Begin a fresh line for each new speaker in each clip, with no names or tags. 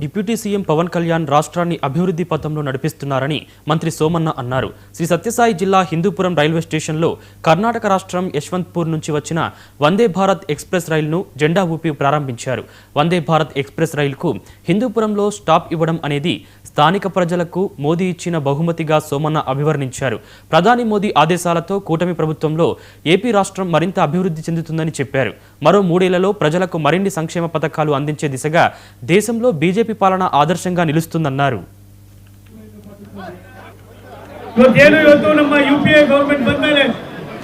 Deputy CM Pawan Kalyan రాష్ట్రాన్ని అభివృద్ధి పథంలో నడిపిస్తున్నారని మంత్రి సోమన్న అన్నారు. శ్రీ సత్యసాయి జిల్లా హిందూపురం రైల్వే స్టేషన్లో కర్ణాటక రాష్ట్రం యశ్వంత్పూర్ నుంచి వచ్చిన వందే భారత్ ఎక్స్ప్రెస్ రైలును జెండా ఊపి ప్రారంభించారు. వందే భారత్ ఎక్స్ప్రెస్ రైలుకు హిందూపురంలో స్టాప్ ఇవ్వడం అనేది స్థానిక ప్రజలకు మోదీ ఇచ్చిన బహుమతిగా సోమన్న అభివర్ణించారు. ప్రధాని మోదీ ఆదేశాలతో కూటమి ప్రభుత్వంలో ఏపీ రాష్ట్రం మరింత అభివృద్ధి చెందుతుందని చెప్పారు. మరో 3 ఏళ్లలో ప్రజలకు మరిన్ని సంక్షేమ పథకాలు అందించే దిశగా దేశంలో బీజేపీ పాలన ఆదర్శంగా నిలుస్తుందన్నారు.
ನಮ್ಮ ಯುಪಿಎ ಗವರ್ಮೆಂಟ್ ಬಂದ್ಮೇಲೆ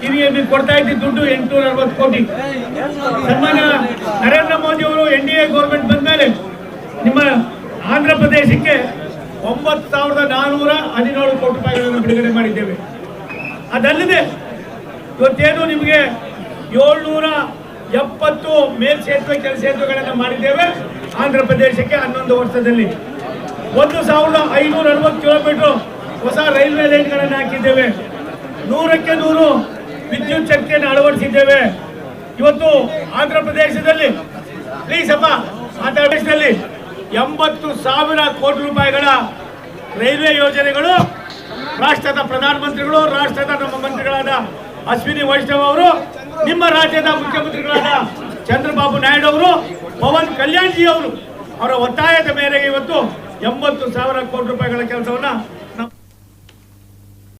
ಇವರಿಗೆ ನೀವು ಕೊಡ್ತಾ ಇದ್ದ ದುಡ್ಡು 860 ಕೋಟಿ. ಸನ್ಮಾನ್ಯ ನರೇಂದ್ರ ಮೋದಿ ಅವರು ಎನ್ಡಿಎ ಗವರ್ಮೆಂಟ್ ಬಂದ್ಮೇಲೆ ನಿಮ್ಮ ಆಂಧ್ರ ಪ್ರದೇಶಕ್ಕೆ 9,417 ಕೋಟಿ ರೂಪಾಯಿಗಳನ್ನು ಬಿಡುಗಡೆ ಮಾಡಿದ್ದೇವೆ. ಅದಲ್ಲದೆ ಇವತ್ತೇನು ನಿಮಗೆ 770 ಮೇಲ್ಸೇತುವೆ ಕೆಲಸಗಳನ್ನು ಮಾಡಿದ್ದೇವೆ. ಆಂಧ್ರ ಪ್ರದೇಶಕ್ಕೆ 11 ವರ್ಷದಲ್ಲಿ 1,560 ಕಿಲೋಮೀಟರ್ ಹೊಸ ರೈಲ್ವೆ ಲೈನ್ಗಳನ್ನು ಹಾಕಿದ್ದೇವೆ. 100ಕ್ಕೆ 100 ವಿದ್ಯುತ್ ಶಕ್ತಿಯನ್ನು ಅಳವಡಿಸಿದ್ದೇವೆ. ಇವತ್ತು ಆಂಧ್ರ ಪ್ರದೇಶದಲ್ಲಿ ದೇಶದಲ್ಲಿ 80,000 ಕೋಟಿ ರೂಪಾಯಿಗಳ ರೈಲ್ವೆ ಯೋಜನೆಗಳು ರಾಷ್ಟ್ರದ ಪ್ರಧಾನಮಂತ್ರಿಗಳು, ರಾಷ್ಟ್ರದ ನಮ್ಮ ಮಂತ್ರಿಗಳಾದ ಅಶ್ವಿನಿ ವೈಷ್ಣವ್ ಅವರು, ನಿಮ್ಮ ರಾಜ್ಯದ ಮುಖ್ಯಮಂತ್ರಿಗಳಾದ ಚಂದ್ರಬಾಬು ನಾಯ್ಡು ಅವರು, ಪವನ್ ಕಲ್ಯಾಣ್ ಜಿ ಅವರು ಅವರ ಒತ್ತಾಯದ ಮೇರೆಗೆ ಇವತ್ತು 80,000 ಕೋಟಿ ರೂಪಾಯಿಗಳ ಕೆಲಸವನ್ನ